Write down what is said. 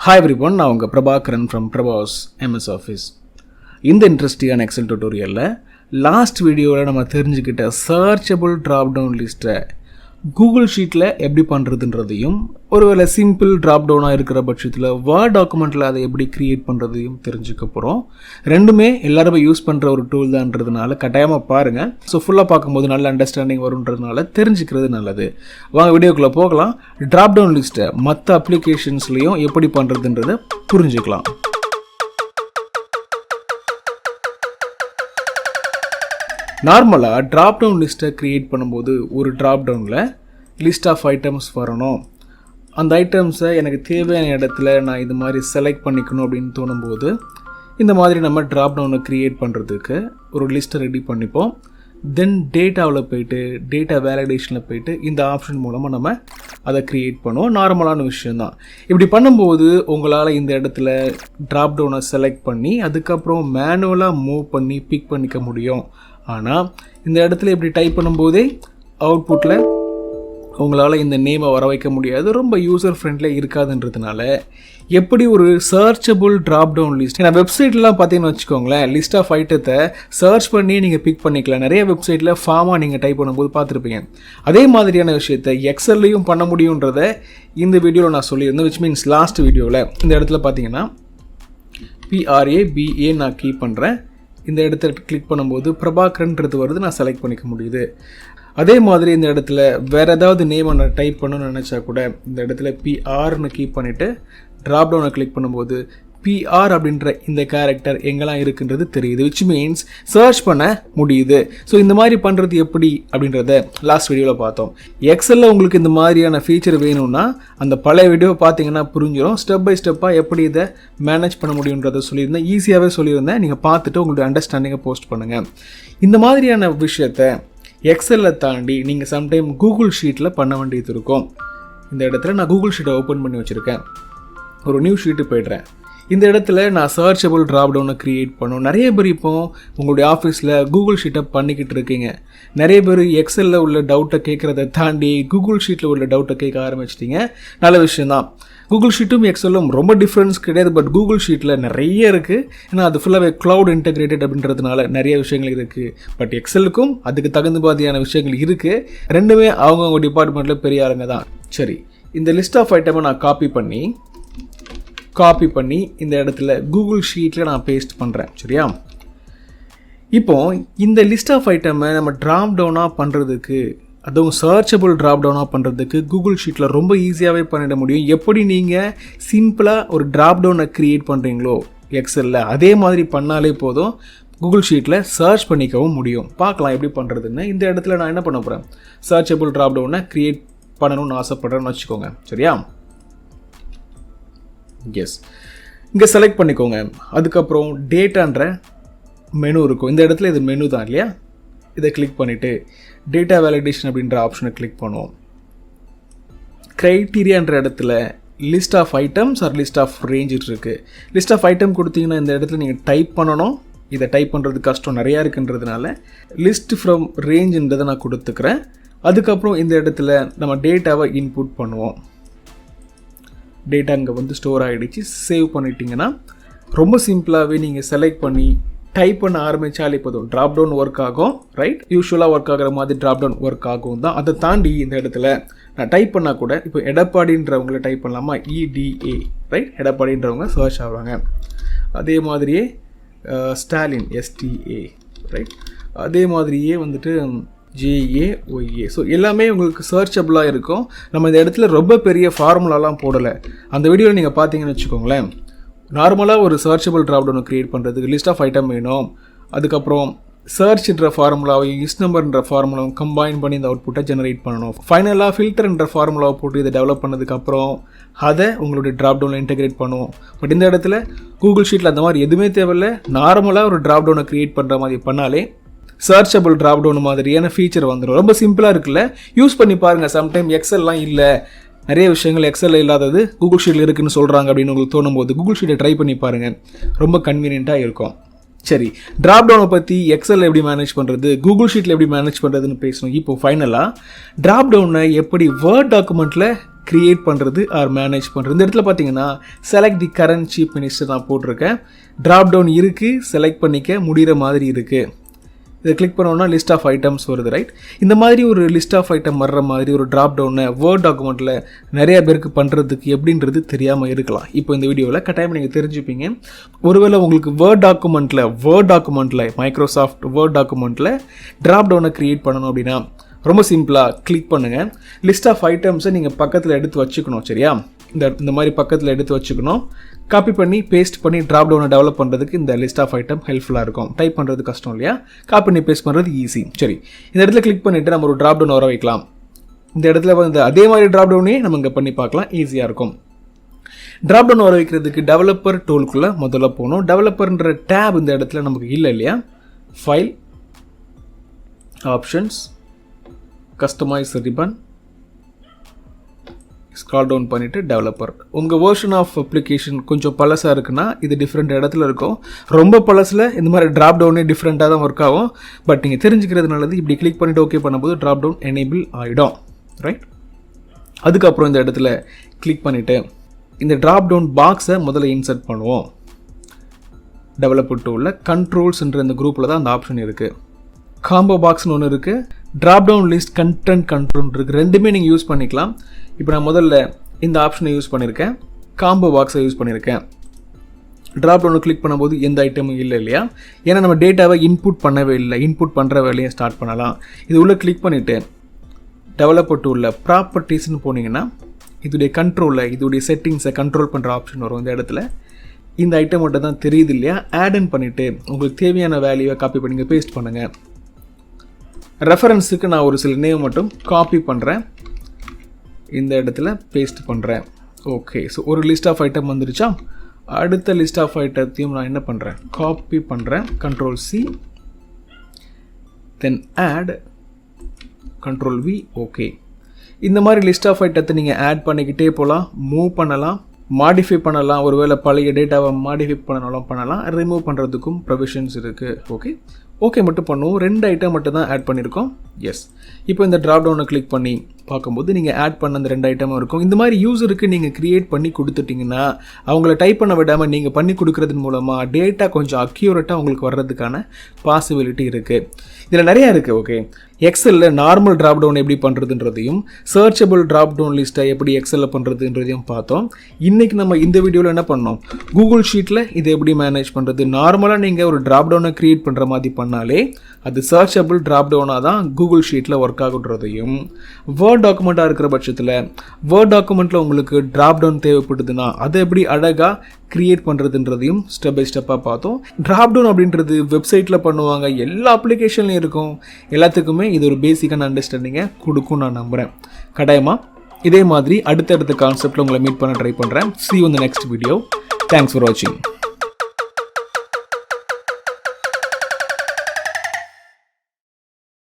Hi everyone, நான் உங்கள் Prabhakaran from Prabas MS Office. இந்த இன்ட்ரெஸ்டிங்கான எக்ஸல் டியூட்டோரியலில் லாஸ்ட் வீடியோவில் நம்ம தெரிஞ்சுக்கிட்ட சர்ச்சபிள் ட்ராப்டவுன் லிஸ்ட்டை கூகுள் ஷீட்டில் எப்படி பண்ணுறதுன்றதையும் ஒருவேளை சிம்பிள் ட்ராப்டவுனாக இருக்கிற பட்சத்தில் வேர்ட் டாக்குமெண்ட்டில் அதை எப்படி க்ரியேட் பண்ணுறதையும் தெரிஞ்சுக்க போகிறோம். ரெண்டுமே எல்லாருமே யூஸ் பண்ணுற ஒரு டூல் தான்றதுனால கட்டாயமாக பாருங்கள். ஸோ ஃபுல்லாக பார்க்கும்போது நல்ல அண்டர்ஸ்டாண்டிங் வருன்றதுனால தெரிஞ்சுக்கிறது நல்லது. வாங்க வீடியோக்குள்ளே போகலாம். ட்ராப்டவுன் லிஸ்ட்டை மற்ற அப்ளிகேஷன்ஸ்லேயும் எப்படி பண்ணுறதுன்றதை புரிஞ்சுக்கலாம். நார்மலாக ட்ராப்டவுன் லிஸ்ட்டை க்ரியேட் பண்ணும்போது ஒரு ட்ராப்டவுனில் லிஸ்ட் ஆஃப் ஐட்டம்ஸ் வரணும். அந்த ஐட்டம்ஸை எனக்கு தேவையான இடத்துல நான் இது மாதிரி செலக்ட் பண்ணிக்கணும் அப்படின்னு தோணும்போது இந்த மாதிரி நம்ம ட்ராப்டவுனை க்ரியேட் பண்ணுறதுக்கு ஒரு லிஸ்ட்டை ரெடி பண்ணிப்போம். தென் டேட்டாவில் போய்ட்டு டேட்டா வேலிடேஷனில் போய்ட்டு இந்த ஆப்ஷன் மூலமாக நம்ம அதை க்ரியேட் பண்ணுவோம். நார்மலான விஷயந்தான். இப்படி பண்ணும்போது உங்களால் இந்த இடத்துல ட்ராப்டவுனை செலக்ட் பண்ணி அதுக்கப்புறம் மேனுவலாக மூவ் பண்ணி பிக் பண்ணிக்க முடியும். ஆனால் இந்த இடத்துல இப்படி டைப் பண்ணும்போதே அவுட்புட்டில் உங்களால் இந்த நேமை வர வைக்க முடியாது. ரொம்ப யூசர் ஃப்ரெண்ட்லியாக இருக்காதுன்றதுனால எப்படி ஒரு சர்ச்சபிள் ட்ராப்டவுன் லிஸ்ட் நான் வெப்சைட்லாம் பார்த்தீங்கன்னு வச்சுக்கோங்களேன், லிஸ்ட் ஆஃப் ஐட்டத்தை சர்ச் பண்ணி நீங்கள் பிக் பண்ணிக்கலாம். நிறைய வெப்சைட்டில் ஃபார்மாக நீங்கள் டைப் பண்ணும்போது பார்த்துருப்பீங்க. அதே மாதிரியான விஷயத்தை எக்ஸல்லையும் பண்ண முடியுன்றதை இந்த வீடியோவில் நான் சொல்லியிருந்தேன். விச் மீன்ஸ் லாஸ்ட் வீடியோவில் இந்த இடத்துல பார்த்தீங்கன்னா PRABA நான் கீப் பண்ணுறேன். இந்த இடத்த கிளிக் பண்ணும்போது பிரபாகரன்றது வருது, நான் செலக்ட் பண்ணிக்க முடியுது. அதே மாதிரி இந்த இடத்துல வேறு ஏதாவது நேமை நான் டைப் பண்ணணும்னு நினச்சா கூட இந்த இடத்துல PRன்னு கீப் பண்ணிவிட்டு ட்ராப்டவுனை கிளிக் பண்ணும்போது PR அப்படின்ற இந்த கேரக்டர் எங்கெல்லாம் இருக்குன்றது தெரியுது. விச் மீன்ஸ் சர்ச் பண்ண முடியுது. ஸோ இந்த மாதிரி பண்ணுறது எப்படி அப்படின்றத லாஸ்ட் வீடியோவில் பார்த்தோம். எக்ஸலில் உங்களுக்கு இந்த மாதிரியான ஃபீச்சர் வேணும்னா அந்த பழைய வீடியோ பார்த்தீங்கன்னா புரிஞ்சிடும். ஸ்டெப் பை ஸ்டெப்பாக எப்படி இதை மேனேஜ் பண்ண முடியுன்றதை சொல்லியிருந்தேன். ஈஸியாகவே சொல்லியிருந்தேன். நீங்கள் பார்த்துட்டு உங்களுடைய அண்டர்ஸ்டாண்டிங்கை போஸ்ட் பண்ணுங்கள். இந்த மாதிரியான விஷயத்தை எக்ஸலில் தாண்டி நீங்கள் சம்டைம் கூகுள் ஷீட்டில் பண்ண வேண்டியது இருக்கும். இந்த இடத்துல நான் கூகுள் ஷீட்டை ஓப்பன் பண்ணி வச்சுருக்கேன். ஒரு நியூ ஷீட்டு போய்ட்றேன். இந்த இடத்துல நான் சர்ச்சபிள் ட்ராப்டவுனை க்ரியேட் பண்ணும். நிறைய பேர் இப்போ உங்களுடைய ஆஃபீஸில் கூகுள் ஷீட்டை பண்ணிக்கிட்டு இருக்கீங்க. நிறைய பேர் எக்ஸலில் உள்ள டவுட்டை கேட்குறத தாண்டி கூகுள் ஷீட்டில் உள்ள டவுட்டை கேட்க ஆரம்பிச்சிட்டிங்க. நல்ல விஷயந்தான். கூகுள் ஷீட்டும் எக்ஸலும் ரொம்ப டிஃப்ரென்ஸ் கிடையாது. பட் கூகுள் ஷீட்டில் நிறைய இருக்குது. ஏன்னா அது ஃபுல்லாகவே க்ளவுட் இன்டெகிரேட்டட் அப்படின்றதுனால நிறைய விஷயங்கள் இருக்குது. பட் எக்ஸலுக்கும் அதுக்கு தகுந்த மாதிரியான விஷயங்கள் இருக்குது. ரெண்டுமே அவங்கவுங்க டிபார்ட்மெண்ட்டில் பெரிய ஆளுங்க தான். சரி, இந்த லிஸ்ட் ஆஃப் ஐட்டமை நான் காப்பி பண்ணி இந்த இடத்துல கூகுள் ஷீட்டில் நான் பேஸ்ட் பண்ணுறேன். சரியா? இப்போ இந்த லிஸ்ட் ஆஃப் ஐட்டமை நம்ம ட்ராப் டவுனாக பண்ணுறதுக்கு, அதுவும் சர்ச்சபிள் ட்ராப் டவுனாக பண்ணுறதுக்கு கூகுள் ஷீட்டில் ரொம்ப ஈஸியாகவே பண்ணிட முடியும். எப்படி நீங்கள் சிம்பிளாக ஒரு ட்ராப் டவுனை க்ரியேட் பண்ணுறீங்களோ எக்ஸலில், அதே மாதிரி பண்ணாலே போதும். கூகுள் ஷீட்டில் சர்ச் பண்ணிக்கவும் முடியும். பார்க்கலாம் எப்படி பண்ணுறதுன்னு. இந்த இடத்துல நான் என்ன பண்ண போகிறேன், சர்ச்சபிள் ட்ராப் டவுனை க்ரியேட் பண்ணணும்னு ஆசைப்பட்றேன்னு வச்சுக்கோங்க. சரியா? எஸ், இங்கே செலக்ட் பண்ணிக்கோங்க. அதுக்கப்புறம் டேட்டான்ற மெனு இருக்கும். இந்த இடத்துல இது மெனு தான் இல்லையா? இதை கிளிக் பண்ணிவிட்டு டேட்டா வேலிடேஷன் அப்படின்ற ஆப்ஷனை கிளிக் பண்ணுவோம். க்ரைட்டீரியான்ற இடத்துல list of items or list of range இருக்குது. லிஸ்ட் ஆஃப் ஐட்டம் கொடுத்தீங்கன்னா இந்த இடத்துல நீங்கள் டைப் பண்ணணும். இதை டைப் பண்ணுறது கஷ்டம் நிறையா இருக்குன்றதுனால லிஸ்ட் ஃப்ரம் ரேஞ்சுன்றதை நான் கொடுத்துக்கிறேன். அதுக்கப்புறம் இந்த இடத்துல நம்ம டேட்டாவை இன்புட் பண்ணுவோம். டேட்டா இங்கே வந்து ஸ்டோர் ஆகிடுச்சு. சேவ் பண்ணிட்டீங்கன்னா ரொம்ப சிம்பிளாகவே நீங்கள் செலக்ட் பண்ணி டைப் பண்ண ஆரம்பித்தாலே போதும். ட்ராப் டவுன் ஒர்க் ஆகும். ரைட்? யூஸ்வலாக ஒர்க் ஆகிற மாதிரி ட்ராப் டவுன் ஒர்க் ஆகும் தான். அதை தாண்டி இந்த இடத்துல நான் டைப் பண்ணால் கூட இப்போ எடப்பாடின்றவங்கள டைப் பண்ணலாமா, EDA. ரைட்? எடப்பாடின்றவங்க சர்ச் ஆவாங்க. அதே மாதிரியே ஸ்டாலின் STA. ரைட்? அதே மாதிரியே வந்துட்டு JAOA. ஸோ எல்லாமே உங்களுக்கு சர்ச்சபிளாக இருக்கும். நம்ம இந்த இடத்துல ரொம்ப பெரிய ஃபார்முலாலாம் போடலை. அந்த வீடியோவில் நீங்கள் பார்த்தீங்கன்னு வச்சுக்கோங்களேன், நார்மலாக ஒரு சர்ச்சபிள் ட்ராப்டவுனை க்ரியேட் பண்ணுறதுக்கு லிஸ்ட் ஆஃப் ஐட்டம் வேணும். அதுக்கப்புறம் சர்ச்ன்ற ஃபார்முலாவையும் இஸ் நம்பர்ன்ற ஃபார்முலாவும் கம்பைன் பண்ணி இந்த அவுட்புட்டை ஜெனரேட் பண்ணணும். ஃபைனலாக ஃபில்டர்ன்ற ஃபார்முலாவை போட்டு இதை டெவலப் பண்ணதுக்கப்புறம் அதை உங்களுடைய ட்ராப்டவுனில் இன்டெகிரேட் பண்ணுவோம். பட் இந்த இடத்துல கூகுள் ஷீட்டில் அந்த மாதிரி எதுவுமே தேவையில்லை. நார்மலாக ஒரு ட்ராப்டவுனை க்ரியேட் பண்ணுற மாதிரி பண்ணாலே சர்ச்சபிள் ட்ராப்டவுன் மாதிரியான ஃபீச்சர் வந்துடும். ரொம்ப சிம்பிளாக இருக்குல்ல? யூஸ் பண்ணி பாருங்கள். சம்டைம் எக்ஸல்லாம் இல்லை, நிறைய விஷயங்கள் எக்ஸலில் இல்லாதது கூகுள் ஷீட்டில் இருக்குதுன்னு சொல்கிறாங்க அப்படின்னு உங்களுக்கு தோணும் போது கூகுள் ஷீட்டை ட்ரை பண்ணி பாருங்கள். ரொம்ப கன்வீனியண்ட்டாக இருக்கும். சரி, ட்ராப்டவுனை பற்றி எக்ஸலில் எப்படி மேனேஜ் பண்ணுறது, கூகுள் ஷீட்டில் எப்படி மேனேஜ் பண்ணுறதுன்னு பேசணும். இப்போ ஃபைனலாக ட்ராப்டவுனை எப்படி வேர்ட் டாக்குமெண்ட்டில் கிரியேட் பண்ணுறது ஆர் மேனேஜ் பண்ணுறது. இந்த இடத்துல பார்த்தீங்கன்னா செலக்ட் தி கரண்ட் சீஃப் மினிஸ்டர் நான் போட்டிருக்கேன். ட்ராப் டவுன் இருக்குது, செலக்ட் பண்ணிக்க முடிகிற மாதிரி இருக்குது. இதை கிளிக் பண்ணோன்னா லிஸ்ட் ஆஃப் ஐட்டம்ஸ் வருது, ரைட்? இந்த மாதிரி ஒரு லிஸ்ட் ஆஃப் ஐட்டம் வர்ற மாதிரி ஒரு ட்ராப் டவுனை வேர்ட் டாக்குமெண்ட்டில் நிறைய பேருக்கு பண்ணுறதுக்கு எப்படின்றது தெரியாமல் இருக்கலாம். இப்போ இந்த வீடியோவில் கட்டாயம் நீங்கள் தெரிஞ்சுப்பீங்க. ஒருவேளை உங்களுக்கு வேர்ட் டாக்குமெண்ட்டில் மைக்ரோசாஃப்ட் வேர்ட் டாக்குமெண்ட்டில் ட்ராப் டவுனை க்ரியேட் பண்ணணும் அப்படின்னா ரொம்ப சிம்பிளாக கிளிக் பண்ணுங்கள். லிஸ்ட் ஆஃப் ஐட்டம்ஸை நீங்கள் பக்கத்தில் எடுத்து வச்சுக்கணும், சரியா? இந்த மாதிரி பக்கத்தில் எடுத்து வச்சுக்கணும். காப்பி பண்ணி பேஸ்ட் பண்ணி ட்ராப் டவுனை டெவலப் பண்ணுறதுக்கு இந்த லிஸ்ட் ஆஃப் ஐட்டம் ஹெல்ப்ஃபுல்லாக இருக்கும். டைப் பண்ணுறது கஷ்டம் இல்லையா? காப்பி பண்ணி பேஸ்ட் பண்ணுறது ஈஸி. சரி, இந்த இடத்துல கிளிக் பண்ணிவிட்டு நம்ம ஒரு ட்ராப் டவுன் வர வைக்கலாம். இந்த இடத்துல வந்து அதே மாதிரி ட்ராப் டவுனே நம்ம இங்கே பண்ணி பார்க்கலாம், ஈஸியாக இருக்கும். ட்ராப் டவுன் வர வைக்கிறதுக்கு டெவலப்பர் டூலுக்குள்ளே முதல்ல போகணும். டெவலப்பர்ன்ற டேப் இந்த இடத்துல நமக்கு இல்லை இல்லையா? File, options, customise ribbon, scroll down பண்ணிவிட்டு டெவலப்பர். உங்கள் வேர்ஷன் ஆஃப் அப்ளிகேஷன் கொஞ்சம் பழசாக இருக்குன்னா இது டிஃப்ரெண்ட் இடத்துல இருக்கும். ரொம்ப பழசில் இந்த மாதிரி ட்ராப் டவுனே டிஃப்ரெண்ட்டாக தான் ஒர்க் ஆகும். பட் நீங்கள் தெரிஞ்சுக்கிறது நல்லது. இப்படி கிளிக் பண்ணிவிட்டு ஓகே பண்ணும்போது ட்ராப் டவுன் எனேபிள் ஆகிடும், ரைட்? அதுக்கப்புறம் இந்த இடத்துல கிளிக் பண்ணிவிட்டு இந்த ட்ராப் டவுன் பாக்ஸை முதல்ல இன்சர்ட் பண்ணுவோம். டெவலப்பர் டூலில் கண்ட்ரோல்ஸ்ன்ற இந்த குரூப்பில் தான் அந்த ஆப்ஷன் இருக்குது. காம்போ பாக்ஸ்னு ஒன்று இருக்குது, drop down list content control இருக்குது. ரெண்டுமே நீங்கள் யூஸ் பண்ணிக்கலாம். இப்போ நான் முதல்ல இந்த ஆப்ஷனை யூஸ் பண்ணியிருக்கேன், காம்போ பாக்ஸை யூஸ் பண்ணியிருக்கேன். ட்ராப் டவுனை கிளிக் பண்ணும்போது எந்த ஐட்டமும் இல்லை இல்லையா? ஏன்னா நம்ம டேட்டாவை இன்புட் பண்ணவே இல்லை. இன்புட் பண்ணுற வேலையை ஸ்டார்ட் பண்ணலாம். இது உள்ளே கிளிக் பண்ணிவிட்டு டெவலப்பர் டூலில் ப்ராப்பர்ட்டிஸ்னு போனீங்கன்னா இதோடைய கண்ட்ரோலில் இதோடைய செட்டிங்ஸை கண்ட்ரோல் பண்ணுற ஆப்ஷன் வரும். இந்த இடத்துல இந்த ஐட்டம் மட்டும் தான் தெரியுது இல்லையா? ஆட் அண்ட் பண்ணிவிட்டு உங்களுக்கு தேவையான வேல்யூவை காப்பி பண்ணிங்க பேஸ்ட் பண்ணுங்கள். ரெஃபரன்ஸுக்கு நான் ஒரு சில நேம் மட்டும் காப்பி பண்ணுறேன், இந்த இடத்துல பேஸ்ட் பண்ணுறேன். ஓகே, ஸோ ஒரு லிஸ்ட் ஆஃப் ஐட்டம் வந்துருச்சா? அடுத்த லிஸ்ட் ஆஃப் ஐட்டத்தையும் நான் என்ன பண்ணுறேன், காப்பி பண்ணுறேன், control C, then add, control V. Okay, இந்த மாதிரி லிஸ்ட் ஆஃப் ஐட்டத்தை நீங்கள் ஆட் பண்ணிக்கிட்டே போகலாம், மூவ் பண்ணலாம், மாடிஃபை பண்ணலாம். ஒருவேளை பழைய டேட்டாவை மாடிஃபை பண்ணலாம், ரிமூவ் பண்ணுறதுக்கும் ப்ரொவிஷன்ஸ் இருக்குது. ஓகே மட்டும் பண்ணுவோம். 2 ஐட்டம் மட்டும் தான் ஆட் பண்ணியிருக்கோம். எஸ், இப்போ இந்த ட்ராப் டவுனை கிளிக் பண்ணி பார்க்கும்போது நீங்கள் ஆட் பண்ண அந்த 2 ஐட்டமும் இருக்கும். இந்த மாதிரி யூஸருக்கு நீங்கள் க்ரியேட் பண்ணி கொடுத்துட்டிங்கன்னா அவங்கள டைப் பண்ண விடாமல் நீங்கள் பண்ணி கொடுக்குறதன் மூலமாக டேட்டா கொஞ்சம் அக்யூரேட்டாக உங்களுக்கு வர்றதுக்கான பாசிபிலிட்டி இருக்குது. இதில் நிறையா இருக்குது. ஓகே, எக்ஸலில் நார்மல் ட்ராப் டவுன் எப்படி பண்ணுறதுன்றதையும் சர்ச்சபிள் ட்ராப் டவுன் லிஸ்ட்டை எப்படி எக்ஸலில் பண்ணுறதுன்றதையும் பார்த்தோம். இன்றைக்கி நம்ம இந்த வீடியோவில் என்ன பண்ணோம், கூகுள் ஷீட்டில் இதை எப்படி மேனேஜ் பண்ணுறது. நார்மலாக நீங்கள் ஒரு ட்ராப் டவுனை க்ரியேட் பண்ணுற மாதிரி பண்ணாலே அது சர்ச்சபிள் ட்ராப் டவுனாக தான் கூகுள் ஷீட்டில் ஒர்க் ஆகுன்றதையும், வேர்ட் டாக்குமெண்ட்டாக இருக்கிற பட்சத்தில் வேர்ட் டாக்குமெண்ட்டில் உங்களுக்கு ட்ராப் டவுன் தேவைப்படுதுன்னா அதை எப்படி அழகாக க்ரியேட் பண்ணுறதுன்றதையும் ஸ்டெப் பை ஸ்டெப்பாக பார்த்தோம். ட்ராப் டவுன் அப்படின்றது வெப்சைட்டில் பண்ணுவாங்க, எல்லா அப்ளிகேஷன்லையும் இருக்கும். எல்லாத்துக்குமே இது ஒரு பேசிக்கான அண்டர்ஸ்டாண்டிங்கை கொடுக்கும் நான் நம்புகிறேன். கட்டாயமாக இதே மாதிரி அடுத்தடுத்த கான்செப்டில் உங்களை மீட் பண்ண ட்ரை பண்ணுறேன். See you in the next video. Thanks for watching.